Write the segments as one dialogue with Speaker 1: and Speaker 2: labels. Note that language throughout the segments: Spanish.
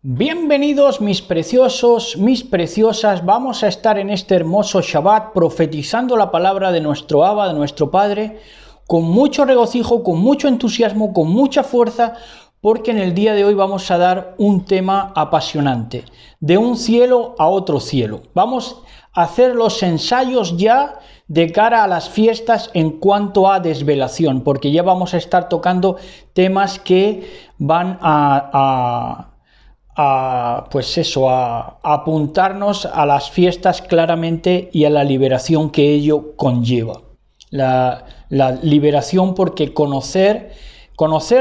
Speaker 1: Bienvenidos mis preciosos, mis preciosas, vamos a estar en este hermoso Shabbat profetizando la palabra de nuestro Abba, de nuestro Padre, con mucho regocijo, con mucho entusiasmo, con mucha fuerza, porque en el día de hoy vamos a dar un tema apasionante, de un cielo a otro cielo. Vamos a hacer los ensayos ya de cara a las fiestas en cuanto a desvelación, porque ya vamos a estar tocando temas que van a apuntarnos a las fiestas claramente y a la liberación que ello conlleva. La liberación, porque conocer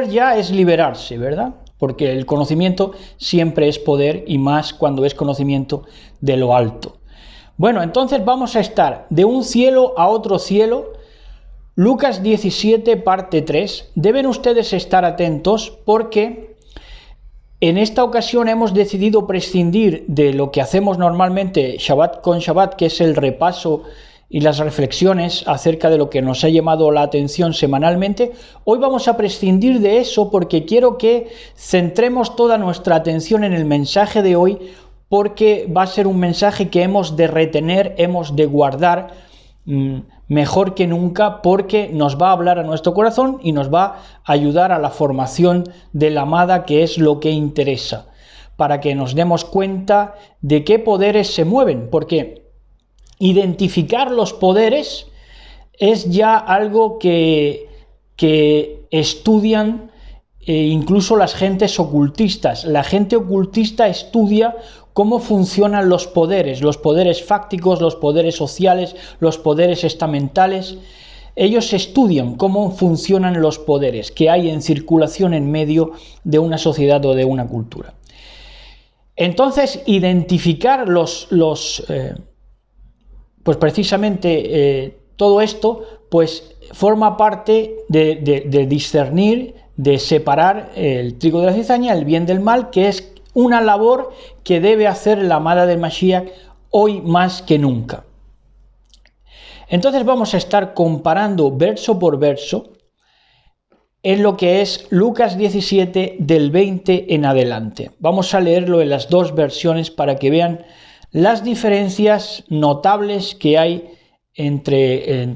Speaker 1: ya es liberarse, ¿verdad? Porque el conocimiento siempre es poder, y más cuando es conocimiento de lo alto. Bueno, entonces vamos a estar de un cielo a otro cielo. Lucas 17, parte 3. Deben ustedes estar atentos porque en esta ocasión hemos decidido prescindir de lo que hacemos normalmente Shabbat con Shabbat, que es el repaso y las reflexiones acerca de lo que nos ha llamado la atención semanalmente. Hoy vamos a prescindir de eso porque quiero que centremos toda nuestra atención en el mensaje de hoy, porque va a ser un mensaje que hemos de retener, hemos de guardar mejor que nunca, porque nos va a hablar a nuestro corazón y nos va a ayudar a la formación de la amada, que es lo que interesa, para que nos demos cuenta de qué poderes se mueven, porque identificar los poderes es ya algo que estudian incluso las gentes ocultistas. La gente ocultista estudia cómo funcionan los poderes fácticos, los poderes sociales, los poderes estamentales. Ellos estudian cómo funcionan los poderes que hay en circulación en medio de una sociedad o de una cultura. Entonces, identificar pues precisamente todo esto, pues forma parte de discernir, de separar el trigo de la cizaña, el bien del mal, que es una labor que debe hacer la amada del Mashiach hoy más que nunca. Entonces vamos a estar comparando verso por verso en lo que es Lucas 17 del 20 en adelante. Vamos a leerlo en las dos versiones para que vean las diferencias notables que hay entre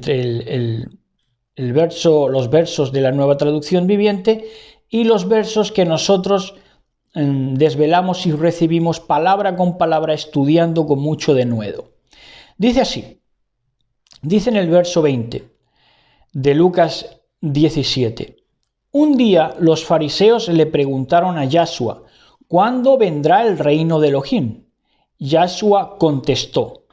Speaker 1: los versos de la Nueva Traducción Viviente y los versos que nosotros desvelamos y recibimos palabra con palabra, estudiando con mucho denuedo. Dice así, dice en el verso 20 de Lucas 17: un día los fariseos le preguntaron a Yahshua, ¿cuándo vendrá el reino de Elohim? Yahshua contestó,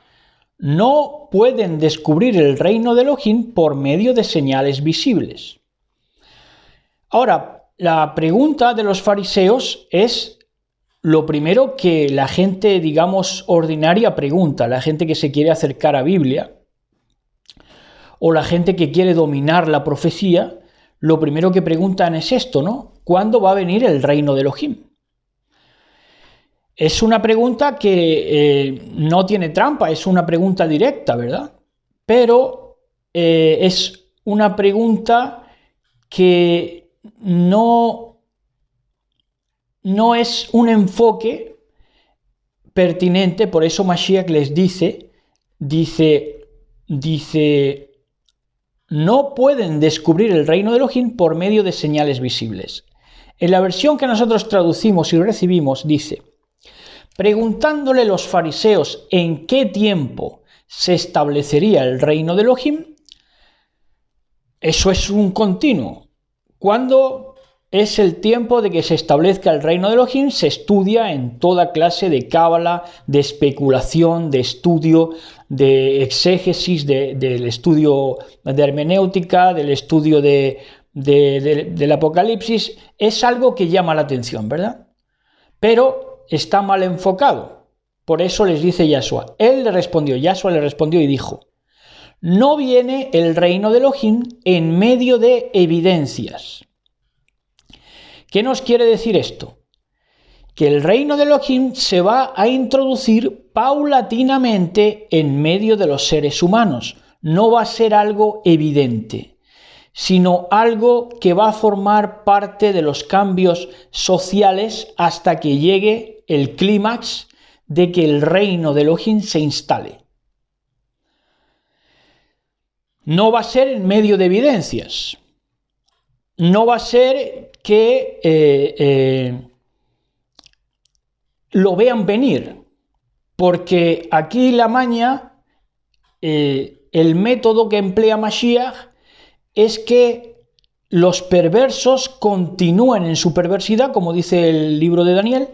Speaker 1: no pueden descubrir el reino de Elohim por medio de señales visibles. Ahora, la pregunta de los fariseos es lo primero que la gente, digamos, ordinaria pregunta, la gente que se quiere acercar a Biblia o la gente que quiere dominar la profecía. Lo primero que preguntan es esto, ¿no? ¿Cuándo va a venir el reino de Elohim? Es una pregunta que no tiene trampa, es una pregunta directa, ¿verdad? Pero es una pregunta que no es un enfoque pertinente. Por eso Mashiach les dice, no pueden descubrir el reino de Elohim por medio de señales visibles. En la versión que nosotros traducimos y recibimos dice, preguntándole los fariseos en qué tiempo se establecería el reino de Elohim. Eso es un continuo. ¿Cuándo es el tiempo de que se establezca el reino de Elohim? Se estudia en toda clase de cábala, de especulación, de estudio, de exégesis, del estudio de hermenéutica, del estudio del Apocalipsis. Es algo que llama la atención, ¿verdad? Pero está mal enfocado. Por eso les dice Yahshua. Yahshua le respondió y dijo, no viene el reino de Elohim en medio de evidencias. ¿Qué nos quiere decir esto? Que el reino de Elohim se va a introducir paulatinamente en medio de los seres humanos. No va a ser algo evidente, sino algo que va a formar parte de los cambios sociales hasta que llegue el clímax de que el reino de Elohim se instale. No va a ser en medio de evidencias. No va a ser que lo vean venir, porque aquí la maña, el método que emplea Mashiach es que los perversos continúen en su perversidad, como dice el libro de Daniel,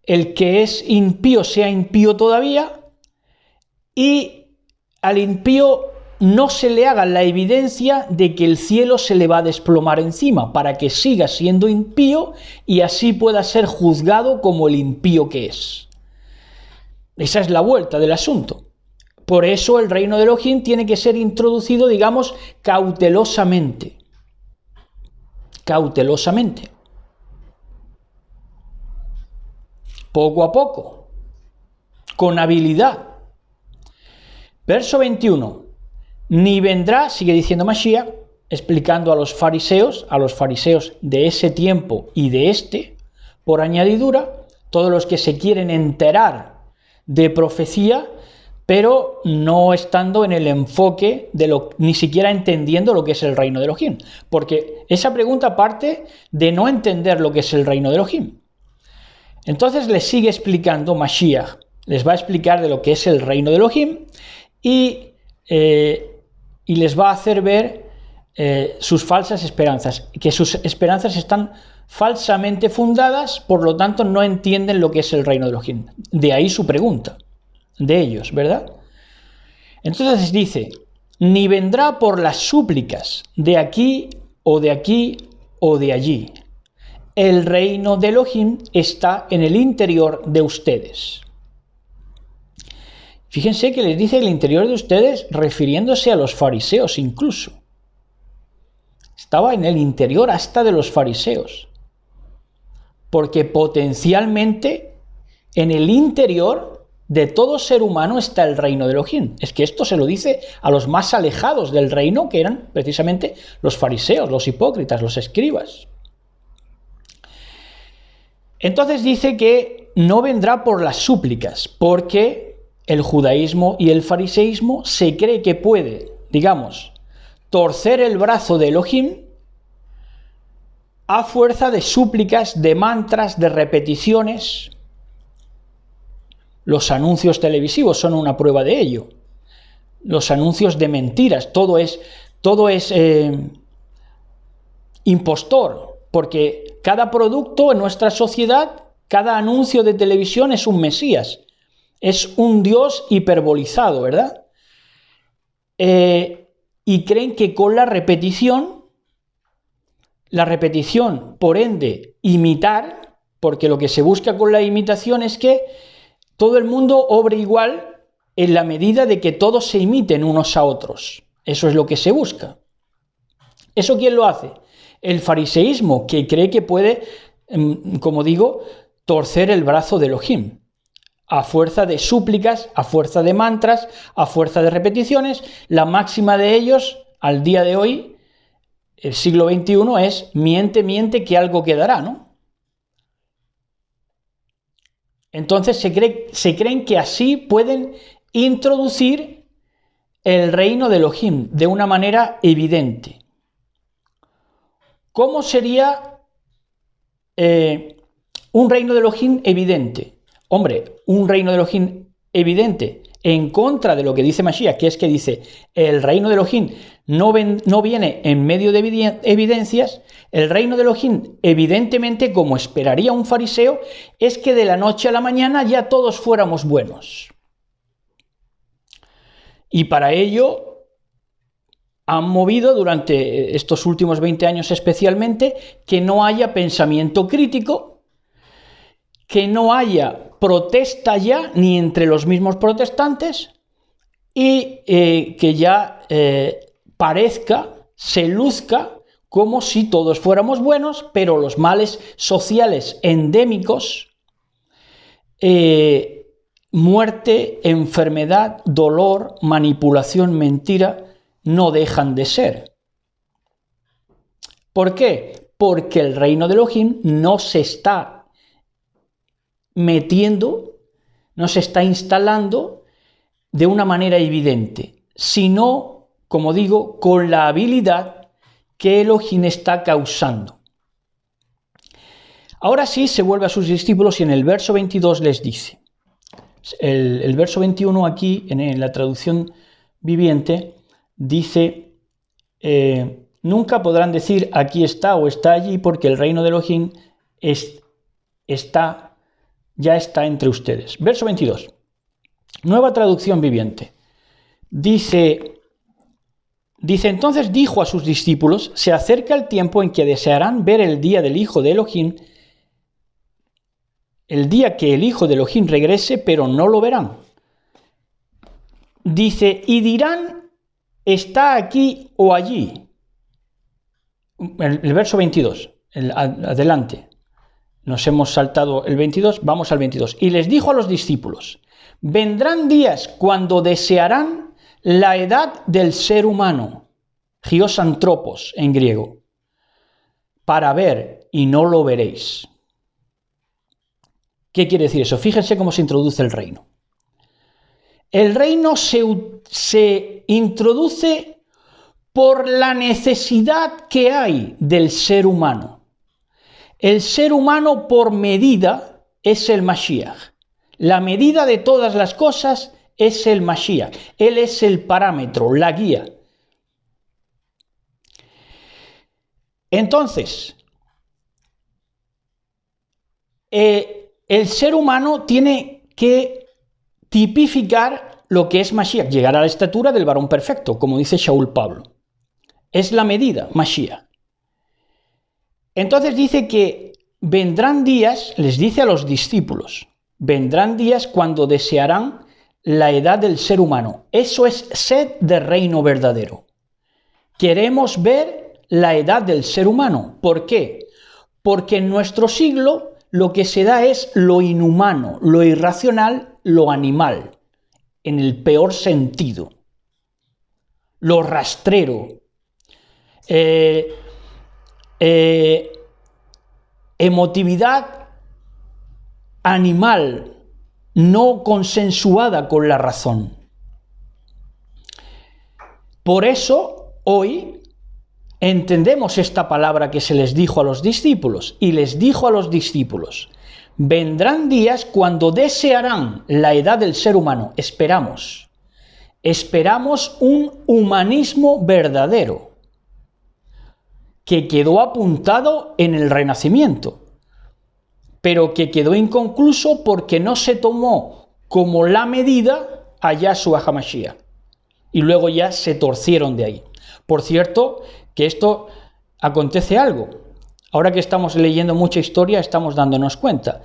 Speaker 1: el que es impío sea impío todavía, y al impío no se le haga la evidencia de que el cielo se le va a desplomar encima, para que siga siendo impío y así pueda ser juzgado como el impío que es. Esa es la vuelta del asunto. Por eso el reino de Elohim tiene que ser introducido, digamos, cautelosamente. Cautelosamente. Poco a poco. Con habilidad. Verso 21. Ni vendrá, sigue diciendo Mashiach, explicando a los fariseos de ese tiempo y de este, por añadidura, todos los que se quieren enterar de profecía, pero no estando en el enfoque ni siquiera entendiendo lo que es el reino de Elohim. Porque esa pregunta parte de no entender lo que es el reino de Elohim. Entonces les sigue explicando Mashiach, les va a explicar de lo que es el reino de Elohim y les va a hacer ver sus falsas esperanzas, que sus esperanzas están falsamente fundadas, por lo tanto no entienden lo que es el reino de Elohim. De ahí su pregunta, de ellos, ¿verdad? Entonces dice, ni vendrá por las súplicas de aquí o de aquí o de allí. El reino de Elohim está en el interior de ustedes. Fíjense que les dice el interior de ustedes refiriéndose a los fariseos incluso. Estaba en el interior hasta de los fariseos. Porque potencialmente en el interior de todo ser humano está el reino de Elohim. Es que esto se lo dice a los más alejados del reino, que eran precisamente los fariseos, los hipócritas, los escribas. Entonces dice que no vendrá por las súplicas, porque el judaísmo y el fariseísmo se cree que puede, digamos, torcer el brazo de Elohim a fuerza de súplicas, de mantras, de repeticiones. Los anuncios televisivos son una prueba de ello. Los anuncios de mentiras, todo es impostor, porque cada producto en nuestra sociedad, cada anuncio de televisión es un mesías. Es un Dios hiperbolizado, ¿verdad? Y creen que con la repetición, por ende, imitar, porque lo que se busca con la imitación es que todo el mundo obre igual en la medida de que todos se imiten unos a otros. Eso es lo que se busca. ¿Eso quién lo hace? El fariseísmo, que cree que puede, como digo, torcer el brazo de Elohim. A fuerza de súplicas, a fuerza de mantras, a fuerza de repeticiones. La máxima de ellos, al día de hoy, el siglo XXI, es miente, miente, que algo quedará, ¿no? Entonces se creen que así pueden introducir el reino de Elohim de una manera evidente. ¿Cómo sería un reino de Elohim evidente? Hombre, un reino de Elohim evidente en contra de lo que dice Mashiach, que es que dice, el reino de Elohim no viene en medio de evidencias. El reino de Elohim, evidentemente, como esperaría un fariseo, es que de la noche a la mañana ya todos fuéramos buenos. Y para ello han movido durante estos últimos 20 años especialmente que no haya pensamiento crítico, que no haya protesta ya ni entre los mismos protestantes y que ya parezca, se luzca como si todos fuéramos buenos, pero los males sociales endémicos, muerte, enfermedad, dolor, manipulación, mentira, no dejan de ser. ¿Por qué? Porque el reino de Elohim no se está metiendo, no se está instalando de una manera evidente, sino, como digo, con la habilidad que Elohim está causando. Ahora sí se vuelve a sus discípulos y en el verso 22 les dice, el verso 21 aquí, en la traducción viviente, dice, nunca podrán decir aquí está o está allí, porque el reino de Elohim ya está entre ustedes. Verso 22, nueva traducción viviente. Dice, entonces dijo a sus discípulos, se acerca el tiempo en que desearán ver el día del Hijo de Elohim, el día que el Hijo de Elohim regrese, pero no lo verán. Dice, y dirán, está aquí o allí. El verso 22, adelante. Nos hemos saltado el 22, vamos al 22. Y les dijo a los discípulos, vendrán días cuando desearán la edad del ser humano, gios antropos en griego, para ver y no lo veréis. ¿Qué quiere decir eso? Fíjense cómo se introduce el reino. El reino se introduce por la necesidad que hay del ser humano. El ser humano por medida es el Mashiach. La medida de todas las cosas es el Mashiach. Él es el parámetro, la guía. Entonces, el ser humano tiene que tipificar lo que es Mashiach, llegar a la estatura del varón perfecto, como dice Shaul Pablo. Es la medida, Mashiach. Entonces dice que vendrán días, les dice a los discípulos, vendrán días cuando desearán la edad del ser humano. Eso es sed de reino verdadero. Queremos ver la edad del ser humano. ¿Por qué? Porque en nuestro siglo lo que se da es lo inhumano, lo irracional, lo animal, en el peor sentido. Lo rastrero, emotividad animal, no consensuada con la razón. Por eso, hoy entendemos esta palabra que se les dijo a los discípulos, y les dijo a los discípulos, vendrán días cuando desearán la edad del ser humano. Esperamos un humanismo verdadero, que quedó apuntado en el Renacimiento, pero que quedó inconcluso porque no se tomó como la medida a Yahshua HaMashiach, y luego ya se torcieron de ahí. Por cierto, que esto acontece algo. Ahora que estamos leyendo mucha historia, estamos dándonos cuenta.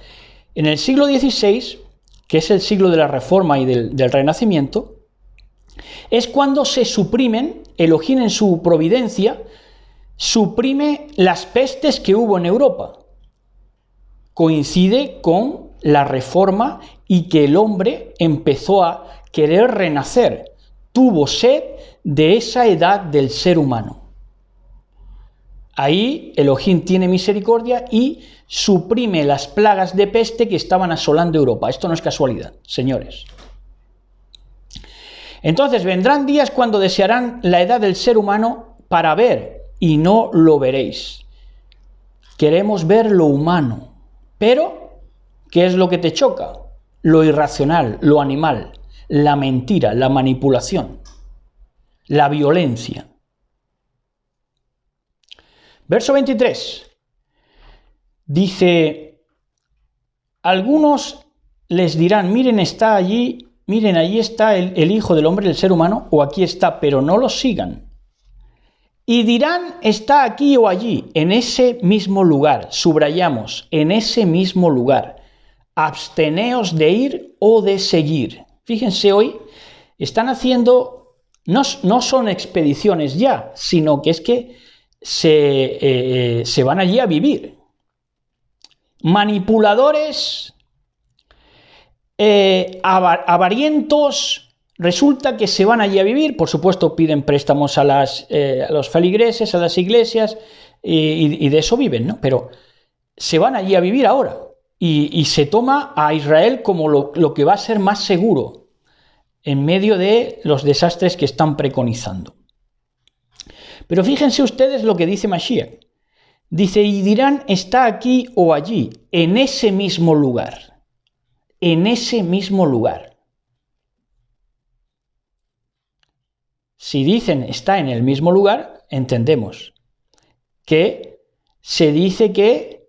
Speaker 1: En el siglo XVI, que es el siglo de la Reforma y del Renacimiento, es cuando se suprimen, Elohim en su providencia, suprime las pestes que hubo en Europa. Coincide con la Reforma y que el hombre empezó a querer renacer. Tuvo sed de esa edad del ser humano. Ahí Elohim tiene misericordia y suprime las plagas de peste que estaban asolando Europa. Esto no es casualidad, señores. Entonces vendrán días cuando desearán la edad del ser humano para ver y no lo veréis. Queremos ver lo humano, pero ¿qué es lo que te choca? Lo irracional, lo animal, la mentira, la manipulación, la violencia. Verso 23, dice, algunos les dirán, miren, está allí, miren, allí está el Hijo del Hombre, el ser humano, o aquí está, pero no lo sigan. Y dirán, está aquí o allí, en ese mismo lugar, subrayamos, en ese mismo lugar, absteneos de ir o de seguir. Fíjense, hoy están haciendo, no son expediciones ya, sino que es que se van allí a vivir. Manipuladores, avarientos, resulta que se van allí a vivir. Por supuesto piden préstamos a los feligreses, a las iglesias, y de eso viven, ¿no? Pero se van allí a vivir ahora y se toma a Israel como lo que va a ser más seguro en medio de los desastres que están preconizando. Pero fíjense ustedes lo que dice Mashiach. Dice, y dirán, está aquí o allí, en ese mismo lugar. En ese mismo lugar. Si dicen está en el mismo lugar, entendemos que se dice que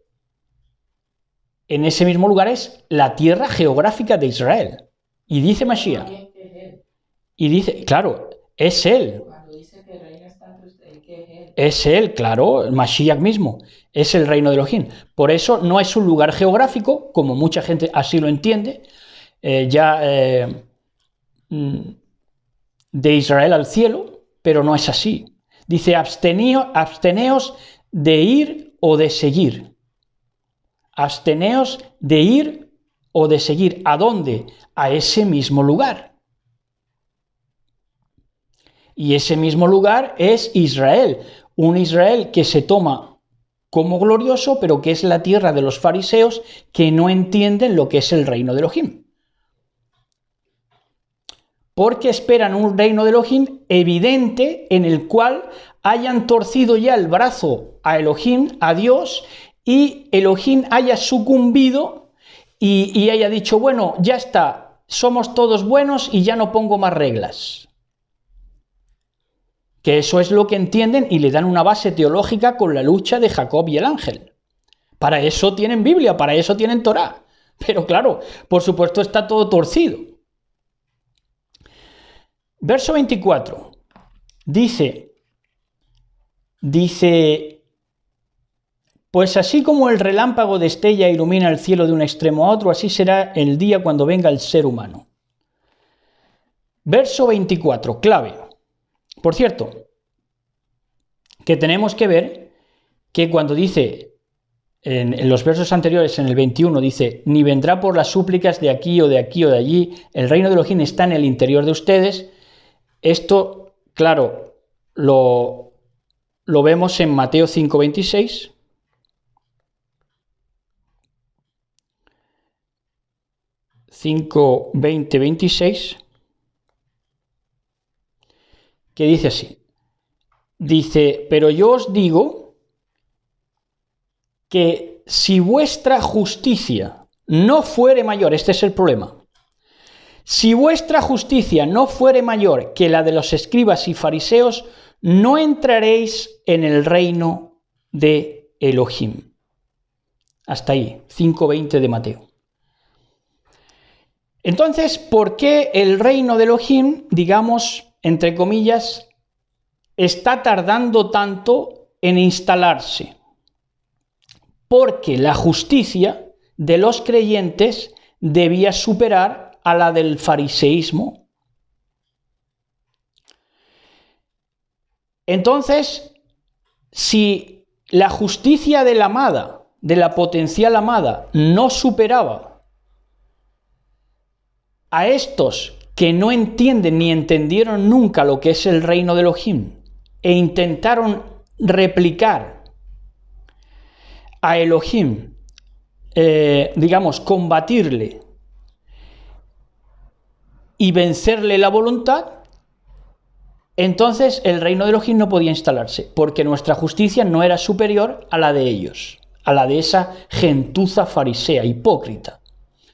Speaker 1: en ese mismo lugar es la tierra geográfica de Israel. Y dice Mashiach. Y dice, claro, es él. Es él, claro, Mashiach mismo. Es el reino de Elohim. Por eso no es un lugar geográfico, como mucha gente así lo entiende. De Israel al cielo, pero no es así. Dice, absteneos de ir o de seguir. Absteneos de ir o de seguir. ¿A dónde? A ese mismo lugar. Y ese mismo lugar es Israel. Un Israel que se toma como glorioso, pero que es la tierra de los fariseos que no entienden lo que es el reino de Elohim. Porque esperan un reino de Elohim evidente en el cual hayan torcido ya el brazo a Elohim, a Dios, y Elohim haya sucumbido y haya dicho, bueno, ya está, somos todos buenos y ya no pongo más reglas. Que eso es lo que entienden y le dan una base teológica con la lucha de Jacob y el ángel. Para eso tienen Biblia, para eso tienen Torá. Pero claro, por supuesto está todo torcido. Verso 24. Dice, pues así como el relámpago destella e ilumina el cielo de un extremo a otro, así será el día cuando venga el ser humano. Verso 24, clave. Por cierto, que tenemos que ver que cuando dice, en los versos anteriores, en el 21, dice, ni vendrá por las súplicas de aquí o de aquí o de allí, el reino de Elohim está en el interior de ustedes. Esto, claro, lo vemos en Mateo 5:26. Que dice así. Dice, pero yo os digo que si vuestra justicia no fuere mayor, este es el problema, si vuestra justicia no fuere mayor que la de los escribas y fariseos, no entraréis en el reino de Elohim. Hasta ahí, 5:20 de Mateo. Entonces, ¿por qué el reino de Elohim, digamos, entre comillas, está tardando tanto en instalarse? Porque la justicia de los creyentes debía superar a la del fariseísmo. Entonces, si la justicia de la amada, de la potencial amada, no superaba a estos que no entienden ni entendieron nunca lo que es el reino de Elohim e intentaron replicar a Elohim, digamos, combatirle y vencerle la voluntad, entonces el reino de Elohim no podía instalarse, porque nuestra justicia no era superior a la de ellos, a la de esa gentuza farisea, hipócrita.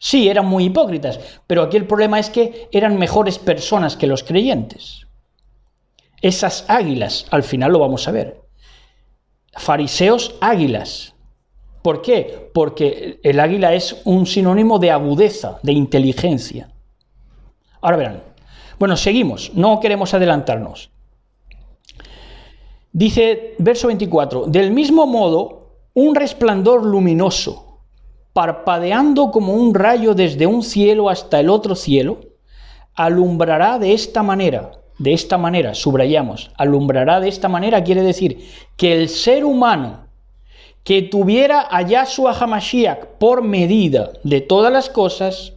Speaker 1: Sí, eran muy hipócritas, pero aquí el problema es que eran mejores personas que los creyentes. Esas águilas, al final lo vamos a ver. Fariseos águilas. ¿Por qué? Porque el águila es un sinónimo de agudeza, de inteligencia. Ahora verán. Bueno, seguimos, no queremos adelantarnos. Dice, verso 24, del mismo modo, un resplandor luminoso, parpadeando como un rayo desde un cielo hasta el otro cielo, alumbrará de esta manera, subrayamos, alumbrará de esta manera quiere decir que el ser humano que tuviera a Yahshua HaMashiach por medida de todas las cosas,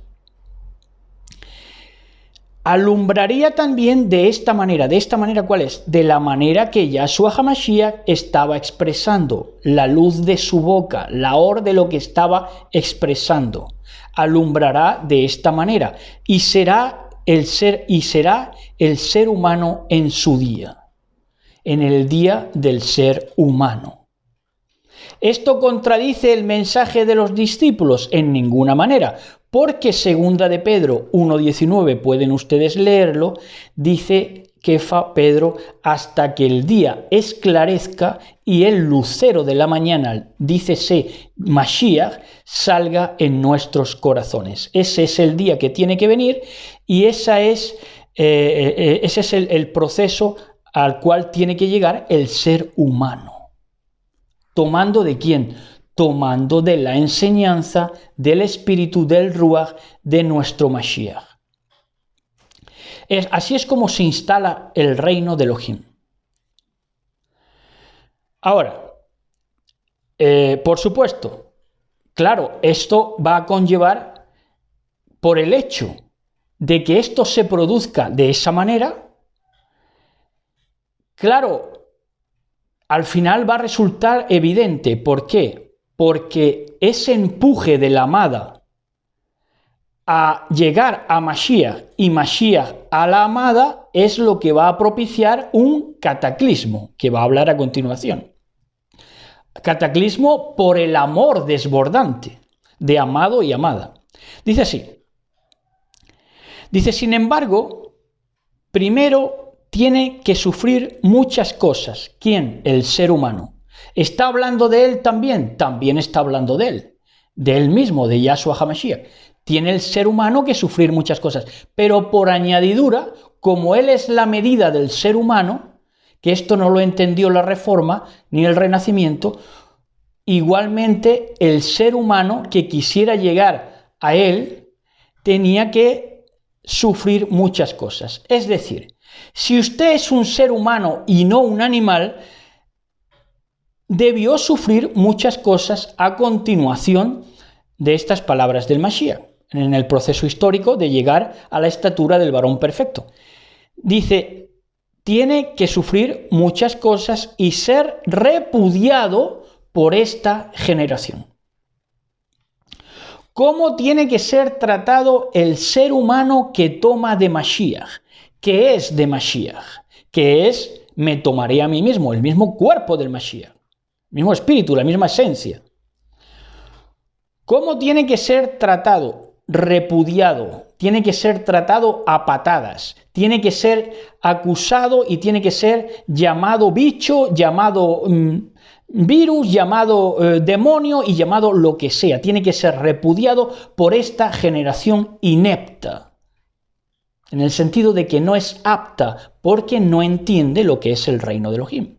Speaker 1: alumbraría también de esta manera. ¿De esta manera cuál es? De la manera que Yahshua HaMashiach estaba expresando, la luz de su boca, la or de lo que estaba expresando. Alumbrará de esta manera y será el ser humano en su día, en el día del ser humano. ¿Esto contradice el mensaje de los discípulos? En ninguna manera, porque segunda de Pedro 1:19, pueden ustedes leerlo, dice Pedro, hasta que el día esclarezca y el lucero de la mañana, dícese Mashiach, salga en nuestros corazones. Ese es el día que tiene que venir y ese es el proceso al cual tiene que llegar el ser humano. ¿Tomando de quién? Tomando de la enseñanza del espíritu del Ruach de nuestro Mashiach. Así es como se instala el reino de Elohim. Ahora, por supuesto, claro, esto va a conllevar, por el hecho de que esto se produzca de esa manera, claro, al final va a resultar evidente. ¿Por qué? Porque ese empuje de la amada a llegar a Mashiach y Mashiach a la amada es lo que va a propiciar un cataclismo, que va a hablar a continuación. Cataclismo por el amor desbordante de amado y amada. Dice así. Dice, sin embargo, primero tiene que sufrir muchas cosas. ¿Quién? El ser humano. ¿Está hablando de él también? También está hablando de él mismo, de Yahshua HaMashiach. Tiene el ser humano que sufrir muchas cosas, pero por añadidura, como él es la medida del ser humano, que esto no lo entendió la Reforma ni el Renacimiento, igualmente el ser humano que quisiera llegar a él tenía que sufrir muchas cosas. Es decir, si usted es un ser humano y no un animal, debió sufrir muchas cosas a continuación de estas palabras del Mashiach, en el proceso histórico de llegar a la estatura del varón perfecto. Dice, tiene que sufrir muchas cosas y ser repudiado por esta generación. ¿Cómo tiene que ser tratado el ser humano que toma de Mashiach? ¿Qué es de Mashiach? Que es, me tomaré a mí mismo, el mismo cuerpo del Mashiach, el mismo espíritu, la misma esencia. ¿Cómo tiene que ser tratado? Repudiado, tiene que ser tratado a patadas, tiene que ser acusado y tiene que ser llamado bicho, llamado virus, llamado demonio y llamado lo que sea. Tiene que ser repudiado por esta generación inepta, en el sentido de que no es apta porque no entiende lo que es el reino de Elohim.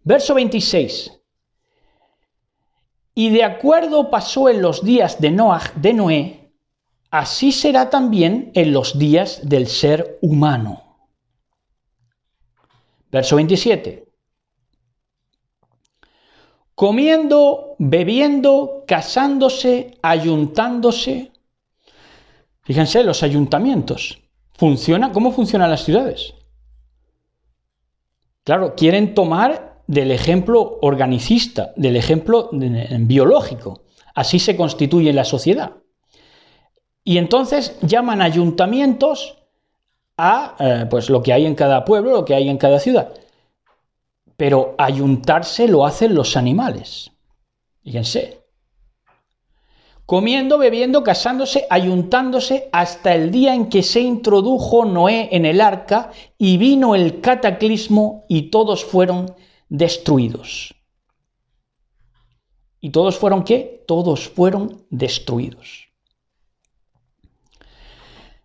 Speaker 1: Verso 26. Y de acuerdo pasó en los días de Noé, así será también en los días del ser humano. Verso 27. Comiendo, bebiendo, casándose, ayuntándose. Fíjense, los ayuntamientos. ¿Cómo funcionan las ciudades? Claro, quieren tomar del ejemplo organicista, del ejemplo biológico. Así se constituye la sociedad. Y entonces llaman ayuntamientos a pues lo que hay en cada pueblo, lo que hay en cada ciudad. Pero ayuntarse lo hacen los animales. Fíjense. Comiendo, bebiendo, casándose, ayuntándose, hasta el día en que se introdujo Noé en el arca y vino el cataclismo y todos fueron destruidos. ¿Y todos fueron qué? Todos fueron destruidos.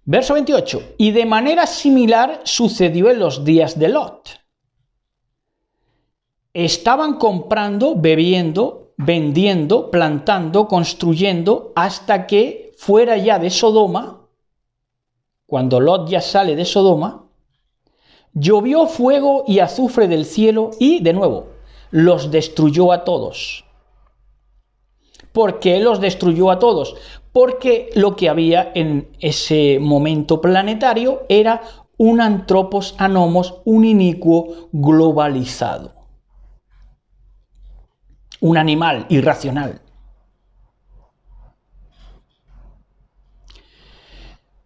Speaker 1: Verso 28. Y de manera similar sucedió en los días de Lot. Estaban comprando, bebiendo, vendiendo, plantando, construyendo, hasta que fuera ya de Sodoma, cuando Lot ya sale de Sodoma, llovió fuego y azufre del cielo y, de nuevo, los destruyó a todos. ¿Por qué los destruyó a todos? Porque lo que había en ese momento planetario era un antropos anomos, un inicuo globalizado. Un animal irracional.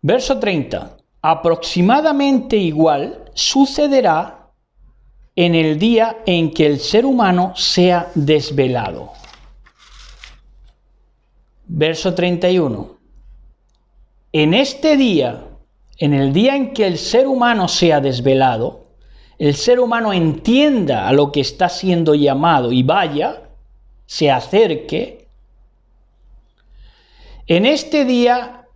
Speaker 1: Verso 30. Aproximadamente igual sucederá en el día en que el ser humano sea desvelado. Verso 31. En este día, en el día en que el ser humano sea desvelado, el ser humano entienda a lo que está siendo llamado y vaya, se acerque, en este día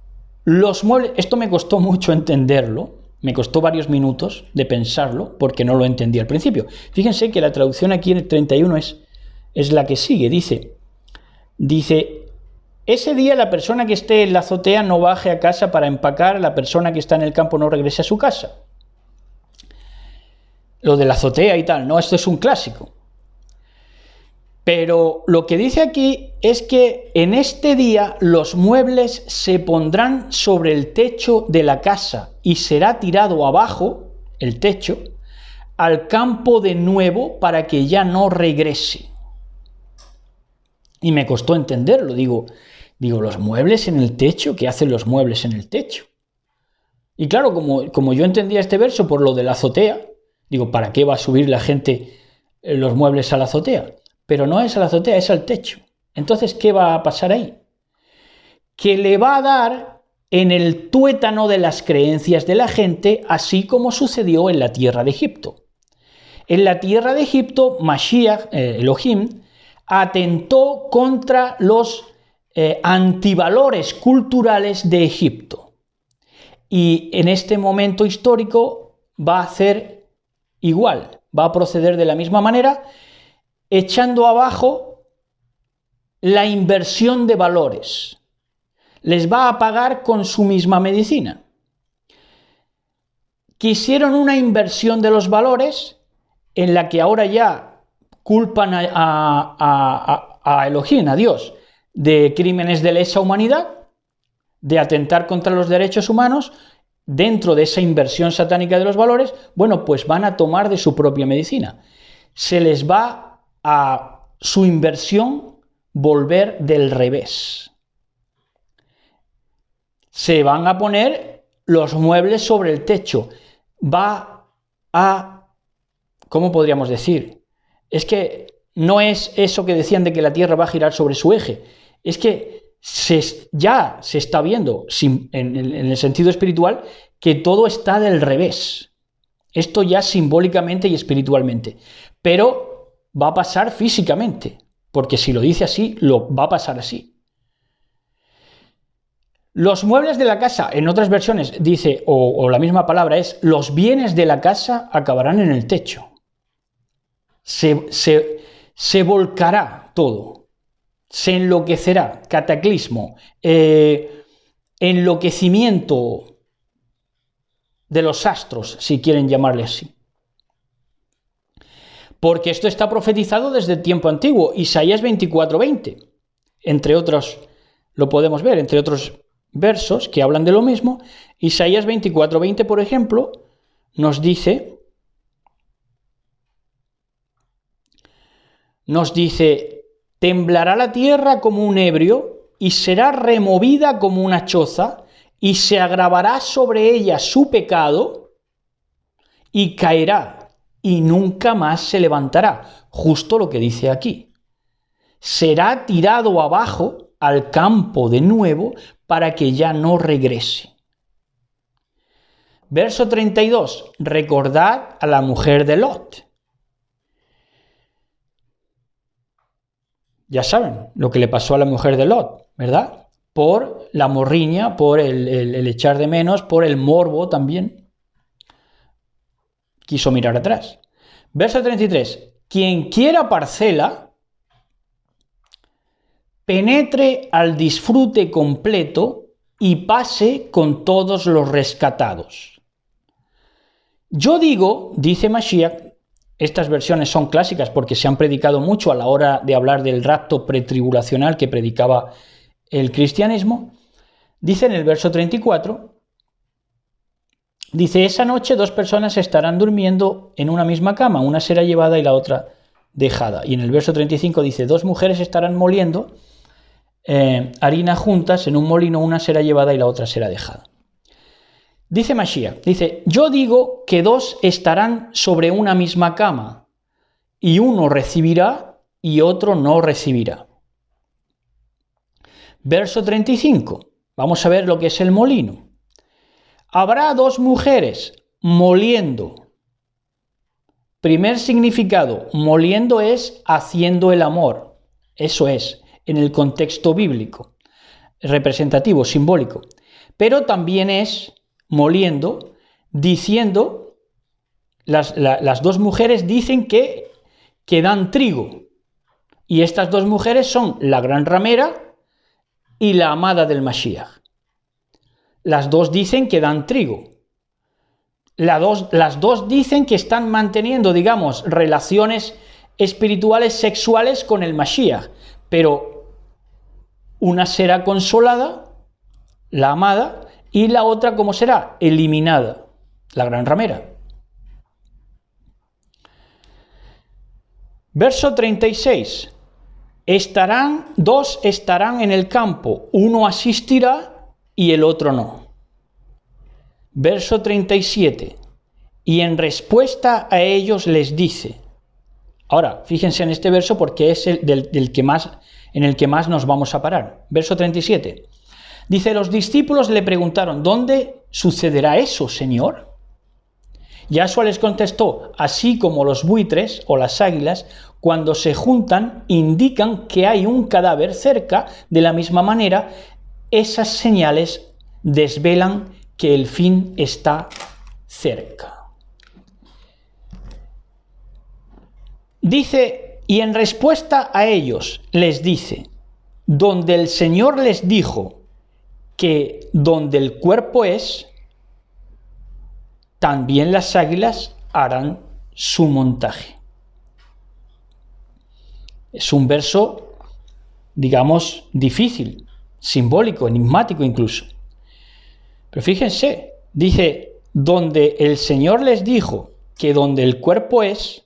Speaker 1: los muebles, esto me costó mucho entenderlo, me costó varios minutos de pensarlo, porque no lo entendí al principio. Fíjense que la traducción aquí en el 31 es la que sigue, dice, ese día la persona que esté en la azotea no baje a casa para empacar, la persona que está en el campo no regrese a su casa. Lo de la azotea y tal, ¿no? Esto es un clásico. Pero lo que dice aquí es que en este día los muebles se pondrán sobre el techo de la casa y será tirado abajo, el techo, al campo de nuevo para que ya no regrese. Y me costó entenderlo, digo, los muebles en el techo, ¿qué hacen los muebles en el techo? Y claro, como yo entendía este verso por lo de la azotea, digo, ¿para qué va a subir la gente los muebles a la azotea? Pero no es a la azotea, es al techo. Entonces, ¿qué va a pasar ahí? Que le va a dar en el tuétano de las creencias de la gente, así como sucedió en la tierra de Egipto. En la tierra de Egipto, Mashiach, Elohim, atentó contra los antivalores culturales de Egipto. Y en este momento histórico va a hacer igual, va a proceder de la misma manera, echando abajo la inversión de valores. Les va a pagar con su misma medicina. Quisieron una inversión de los valores en la que ahora ya culpan a Elohim, a Dios, de crímenes de lesa humanidad, de atentar contra los derechos humanos. Dentro de esa inversión satánica de los valores, bueno, pues van a tomar de su propia medicina. Se les va a su inversión volver del revés. Se van a poner los muebles sobre el techo. Va a, ¿cómo podríamos decir? Es que no es eso que decían de que la Tierra va a girar sobre su eje. Es que ya se está viendo en el sentido espiritual que todo está del revés. Esto ya simbólicamente y espiritualmente. Pero va a pasar físicamente, porque si lo dice así, lo va a pasar así. Los muebles de la casa, en otras versiones dice, o la misma palabra es, los bienes de la casa acabarán en el techo. Se volcará todo. Se enloquecerá, cataclismo, enloquecimiento de los astros, si quieren llamarle así. Porque esto está profetizado desde el tiempo antiguo, Isaías 24:20, entre otros, lo podemos ver, entre otros versos que hablan de lo mismo. Isaías 24:20, por ejemplo, nos dice, temblará la tierra como un ebrio y será removida como una choza y se agravará sobre ella su pecado y caerá y nunca más se levantará. Justo lo que dice aquí. Será tirado abajo al campo de nuevo para que ya no regrese. Verso 32. Recordad a la mujer de Lot. Ya saben lo que le pasó a la mujer de Lot, ¿verdad? Por la morriña, por el echar de menos, por el morbo también. Quiso mirar atrás. Verso 33. Quien quiera parcela, penetre al disfrute completo y pase con todos los rescatados. Yo digo, dice Mashiach, Estas versiones son clásicas porque se han predicado mucho a la hora de hablar del rapto pretribulacional que predicaba el cristianismo. Dice en el verso 34, dice, esa noche 2 personas estarán durmiendo en una misma cama, una será llevada y la otra dejada. Y en el verso 35 dice, 2 mujeres estarán moliendo harina juntas en un molino, una será llevada y la otra será dejada. Dice Mashiach, dice, yo digo que 2 estarán sobre una misma cama y uno recibirá y otro no recibirá. Verso 35, vamos a ver lo que es el molino. Habrá 2 mujeres moliendo. Primer significado, moliendo es haciendo el amor. Eso es, en el contexto bíblico, representativo, simbólico. Pero también es moliendo, diciendo, las 2 mujeres dicen que dan trigo. Y estas 2 mujeres son la gran ramera y la amada del Mashiach. Las 2 dicen que dan trigo. Las dos dicen que están manteniendo, digamos, relaciones espirituales sexuales con el Mashiach. Pero una será consolada, la amada, y la otra, ¿cómo será? Eliminada, la gran ramera. Verso 36. 2 estarán en el campo, uno asistirá y el otro no. Verso 37. Y en respuesta a ellos les dice. Ahora, fíjense en este verso porque es en el que más nos vamos a parar. Verso 37. Dice, los discípulos le preguntaron, ¿dónde sucederá eso, Señor? Yahshua les contestó, así como los buitres o las águilas, cuando se juntan, indican que hay un cadáver cerca, de la misma manera, esas señales desvelan que el fin está cerca. Dice, y en respuesta a ellos les dice, donde el Señor les dijo que donde el cuerpo es, también las águilas harán su montaje. Es un verso, digamos, difícil, simbólico, enigmático incluso. Pero fíjense, dice, donde el Señor les dijo que donde el cuerpo es,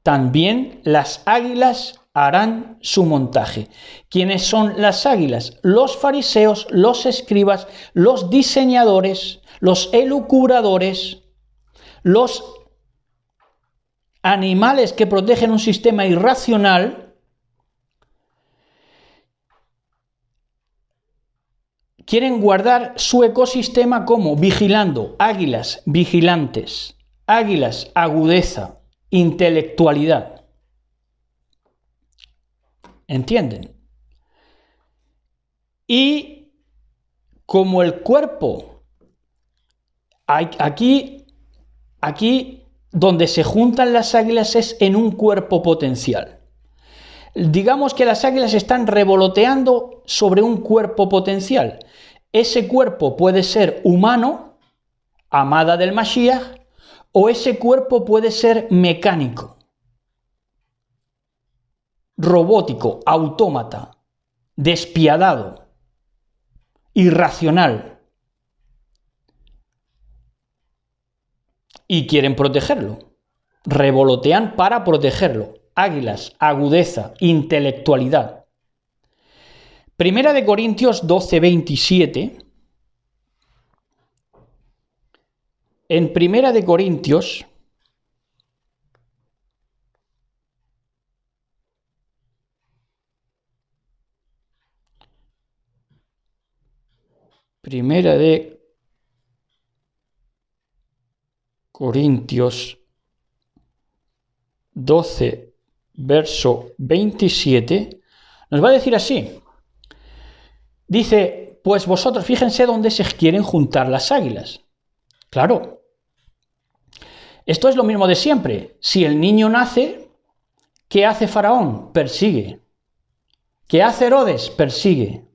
Speaker 1: también las águilas harán su montaje. ¿Quiénes son las águilas? Los fariseos, los escribas, los diseñadores, los elucubradores, los animales que protegen un sistema irracional, quieren guardar su ecosistema como vigilando, águilas vigilantes, águilas agudeza, intelectualidad. ¿Entienden? Y como el cuerpo, aquí donde se juntan las águilas es en un cuerpo potencial. Digamos que las águilas están revoloteando sobre un cuerpo potencial. Ese cuerpo puede ser humano, amada del Mashiach, o ese cuerpo puede ser mecánico, robótico, autómata, despiadado, irracional. Y quieren protegerlo. Revolotean para protegerlo. Águilas, agudeza, intelectualidad. Primera de Corintios 12:27. En Primera de Corintios, Primera de Corintios 12, verso 27, nos va a decir así. Dice, pues vosotros, fíjense dónde se quieren juntar las águilas. Claro. Esto es lo mismo de siempre. Si el niño nace, ¿qué hace Faraón? Persigue. ¿Qué hace Herodes? Persigue.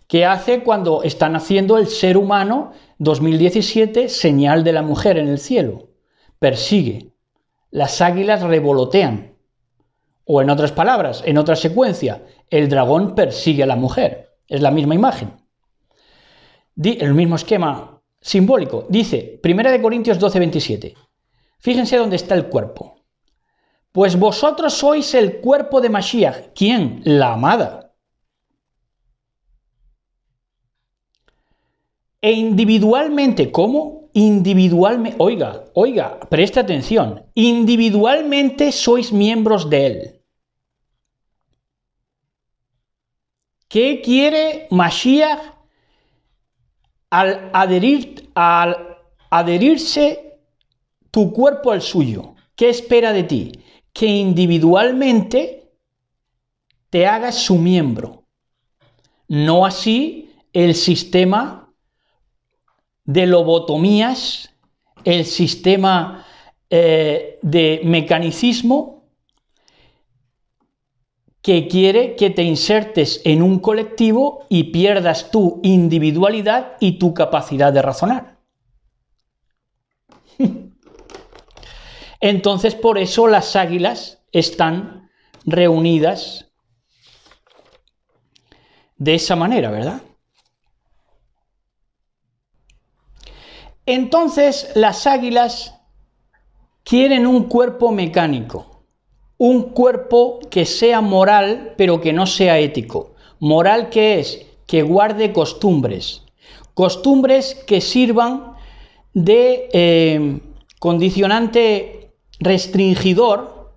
Speaker 1: ¿Qué hace cuando está naciendo el ser humano 2017, señal de la mujer en el cielo? Persigue. las águilas revolotean. O en otras palabras, en otra secuencia, el dragón persigue a la mujer. Es la misma imagen. El mismo esquema simbólico. Dice, 1 Corintios 12:27. Fíjense dónde está el cuerpo. Pues vosotros sois el cuerpo de Mashiach. ¿Quién? La amada. E individualmente, ¿cómo? Individualmente, oiga, preste atención. Individualmente sois miembros de él. ¿Qué quiere Mashiach al adherirse tu cuerpo al suyo? ¿Qué espera de ti? Que individualmente te hagas su miembro. No así el sistema de lobotomías, el sistema de mecanicismo que quiere que te insertes en un colectivo y pierdas tu individualidad y tu capacidad de razonar. Entonces, por eso las águilas están reunidas de esa manera, ¿verdad? Entonces, las águilas quieren un cuerpo mecánico, un cuerpo que sea moral, pero que no sea ético. Moral, ¿qué es? Que guarde costumbres, costumbres que sirvan de condicionante restringidor,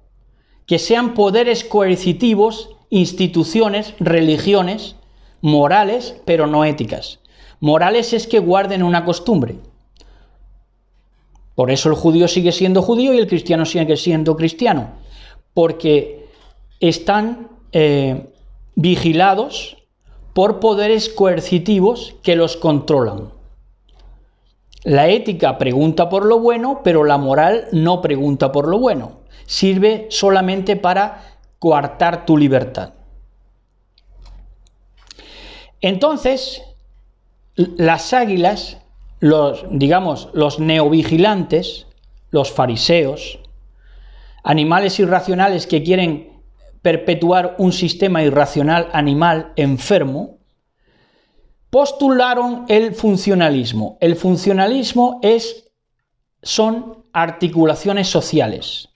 Speaker 1: que sean poderes coercitivos, instituciones, religiones, morales, pero no éticas. Morales es que guarden una costumbre. Por eso el judío sigue siendo judío y el cristiano sigue siendo cristiano, porque están vigilados por poderes coercitivos que los controlan. La ética pregunta por lo bueno, pero la moral no pregunta por lo bueno. Sirve solamente para coartar tu libertad. Entonces, las águilas, los neovigilantes, los fariseos, animales irracionales que quieren perpetuar un sistema irracional animal enfermo, postularon el funcionalismo. El funcionalismo son articulaciones sociales.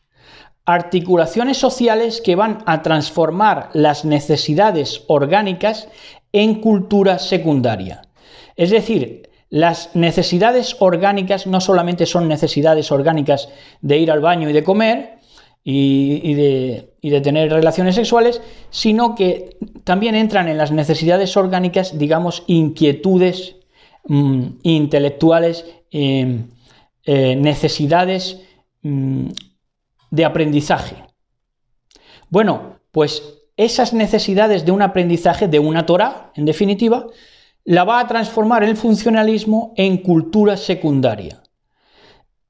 Speaker 1: Articulaciones sociales que van a transformar las necesidades orgánicas en cultura secundaria. Es decir, las necesidades orgánicas no solamente son necesidades orgánicas de ir al baño y de comer y de tener relaciones sexuales, sino que también entran en las necesidades orgánicas, digamos, inquietudes intelectuales, necesidades de aprendizaje. Bueno, pues esas necesidades de un aprendizaje, de una Torá, en definitiva, la va a transformar el funcionalismo en cultura secundaria.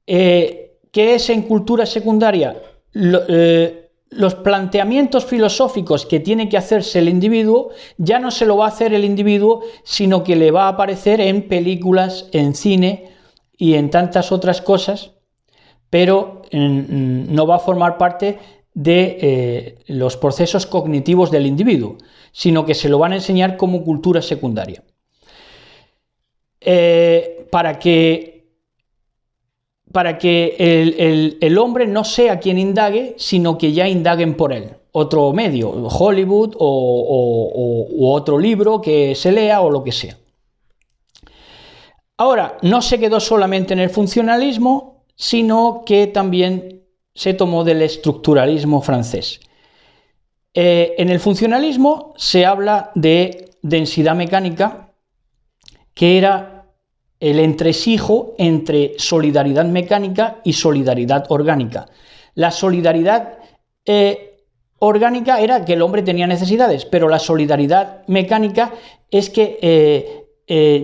Speaker 1: ¿Qué es en cultura secundaria? Los planteamientos filosóficos que tiene que hacerse el individuo, ya no se lo va a hacer el individuo, sino que le va a aparecer en películas, en cine y en tantas otras cosas, pero no va a formar parte de los procesos cognitivos del individuo, sino que se lo van a enseñar como cultura secundaria. Para que el hombre no sea quien indague, sino que ya indaguen por él. Otro medio, Hollywood o otro libro que se lea o lo que sea. Ahora, no se quedó solamente en el funcionalismo, sino que también se tomó del estructuralismo francés. En el funcionalismo se habla de densidad mecánica, que era el entresijo entre solidaridad mecánica y solidaridad orgánica. La solidaridad orgánica era que el hombre tenía necesidades, pero la solidaridad mecánica es que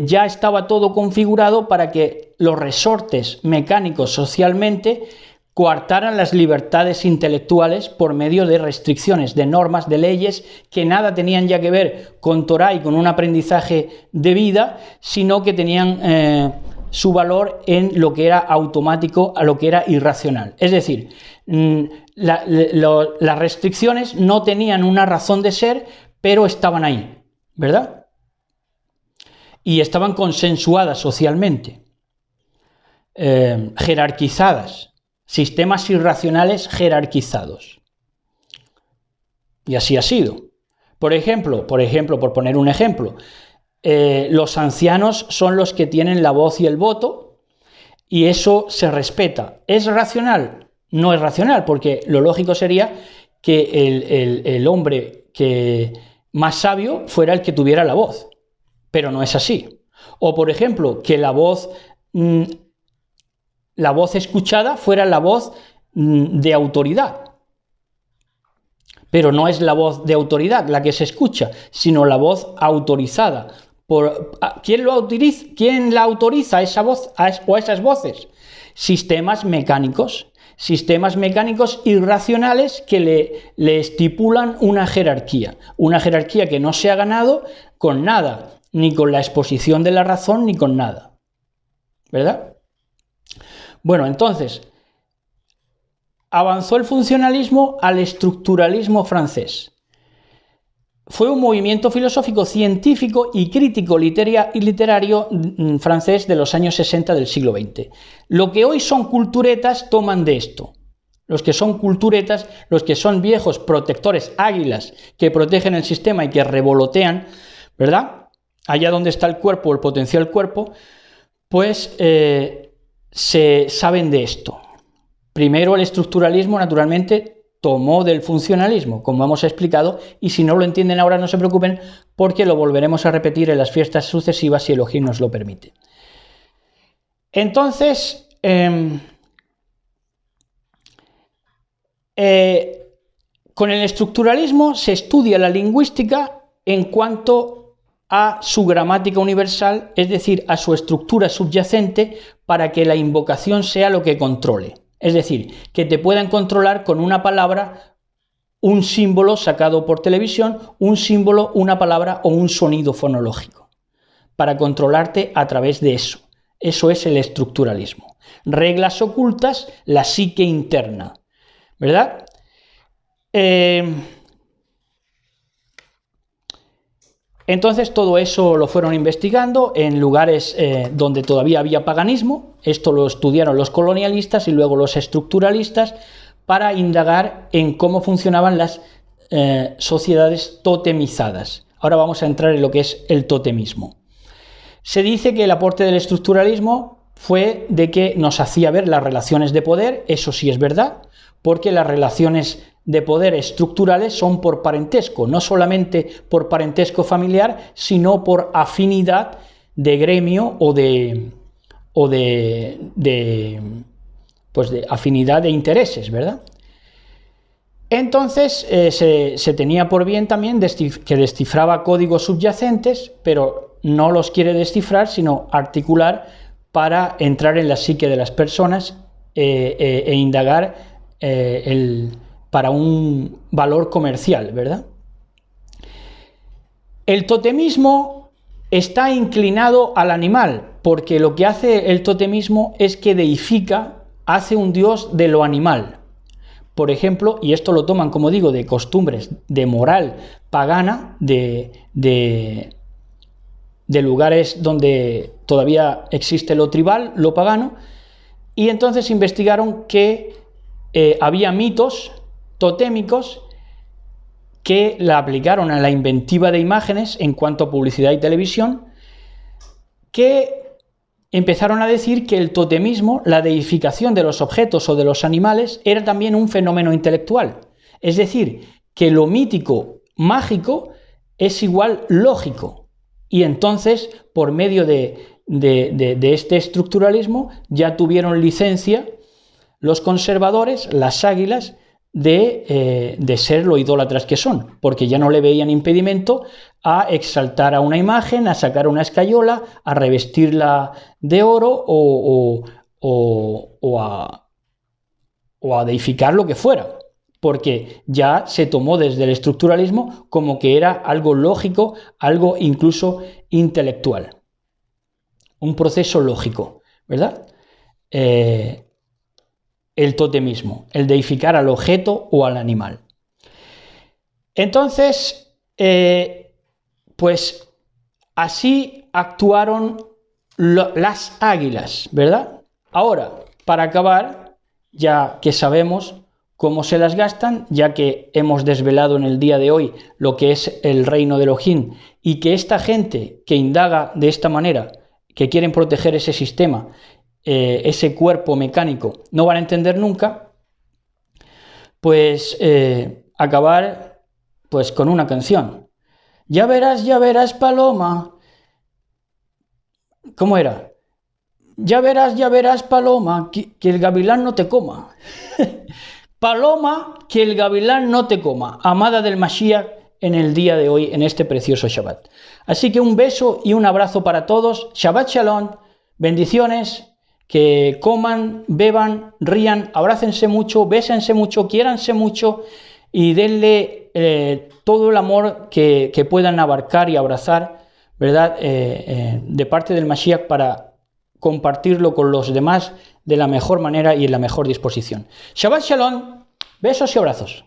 Speaker 1: ya estaba todo configurado para que los resortes mecánicos socialmente coartaran las libertades intelectuales por medio de restricciones, de normas, de leyes que nada tenían ya que ver con Torá y con un aprendizaje de vida, sino que tenían su valor en lo que era automático, a lo que era irracional. Es decir, Las restricciones no tenían una razón de ser, pero estaban ahí, ¿verdad? Y estaban consensuadas socialmente, jerarquizadas, sistemas irracionales jerarquizados. Y así ha sido. Por ejemplo, por poner un ejemplo, los ancianos son los que tienen la voz y el voto, y eso se respeta. ¿Es racional? No es racional, porque lo lógico sería que el hombre más sabio fuera el que tuviera la voz, pero no es así. O, por ejemplo, que la voz escuchada fuera la voz de autoridad. Pero no es la voz de autoridad la que se escucha, sino la voz autorizada. ¿Quién la autoriza esa voz o esas voces? Sistemas mecánicos irracionales que le estipulan una jerarquía que no se ha ganado con nada, ni con la exposición de la razón, ni con nada. ¿Verdad? Bueno, entonces, avanzó el funcionalismo al estructuralismo francés. Fue un movimiento filosófico, científico y crítico literario francés de los años 60 del siglo XX. Lo que hoy son culturetas toman de esto. Los que son culturetas, los que son viejos protectores, águilas, que protegen el sistema y que revolotean, ¿verdad? Allá donde está el cuerpo, el potencial cuerpo, pues se saben de esto. Primero el estructuralismo, naturalmente, tomó del funcionalismo, como hemos explicado, y si no lo entienden ahora no se preocupen, porque lo volveremos a repetir en las fiestas sucesivas si Elohim nos lo permite. Entonces, con el estructuralismo se estudia la lingüística en cuanto a su gramática universal, es decir, a su estructura subyacente, para que la invocación sea lo que controle. Es decir, que te puedan controlar con una palabra, un símbolo sacado por televisión, un símbolo, una palabra o un sonido fonológico, para controlarte a través de eso. Eso es el estructuralismo. Reglas ocultas, la psique interna, ¿verdad? Entonces todo eso lo fueron investigando en lugares donde todavía había paganismo. Esto lo estudiaron los colonialistas y luego los estructuralistas para indagar en cómo funcionaban las sociedades totemizadas. Ahora vamos a entrar en lo que es el totemismo. Se dice que el aporte del estructuralismo fue de que nos hacía ver las relaciones de poder, eso sí es verdad, porque las relaciones de poder estructurales son por parentesco, no solamente por parentesco familiar, sino por afinidad de gremio o de afinidad de intereses, ¿verdad? Entonces se tenía por bien también que descifraba códigos subyacentes, pero no los quiere descifrar, sino articular para entrar en la psique de las personas e indagar para un valor comercial, ¿verdad? El totemismo está inclinado al animal, porque lo que hace el totemismo es que deifica, hace un dios de lo animal. Por ejemplo, y esto lo toman, como digo, de costumbres, de moral pagana, de lugares donde todavía existe lo tribal, lo pagano, y entonces investigaron que había mitos totémicos que la aplicaron a la inventiva de imágenes en cuanto a publicidad y televisión, que empezaron a decir que el totemismo, la deificación de los objetos o de los animales, era también un fenómeno intelectual. Es decir, que lo mítico, mágico, es igual lógico. Y entonces, por medio de este estructuralismo, ya tuvieron licencia los conservadores, las águilas, de ser lo idólatras que son, porque ya no le veían impedimento a exaltar a una imagen, a sacar una escayola, a revestirla de oro o a deificar lo que fuera, porque ya se tomó desde el estructuralismo como que era algo lógico, algo incluso intelectual, un proceso lógico, ¿verdad? el totemismo, el deificar al objeto o al animal. Entonces, pues así actuaron las águilas, ¿verdad? Ahora, para acabar, ya que sabemos cómo se las gastan, ya que hemos desvelado en el día de hoy lo que es el reino de Elohim, y que esta gente que indaga de esta manera, que quieren proteger ese sistema, ese cuerpo mecánico, no van a entender nunca, pues acabar pues con una canción. Ya verás, paloma. ¿Cómo era? Ya verás, paloma, que el gavilán no te coma. Paloma, que el gavilán no te coma, amada del Mashiach en el día de hoy, en este precioso Shabbat. Así que un beso y un abrazo para todos. Shabbat Shalom, bendiciones, que coman, beban, rían, abrácense mucho, bésense mucho, quiéranse mucho y denle todo el amor que puedan abarcar y abrazar, ¿verdad? De parte del Mashiach, para compartirlo con los demás de la mejor manera y en la mejor disposición. Shabbat Shalom, besos y abrazos.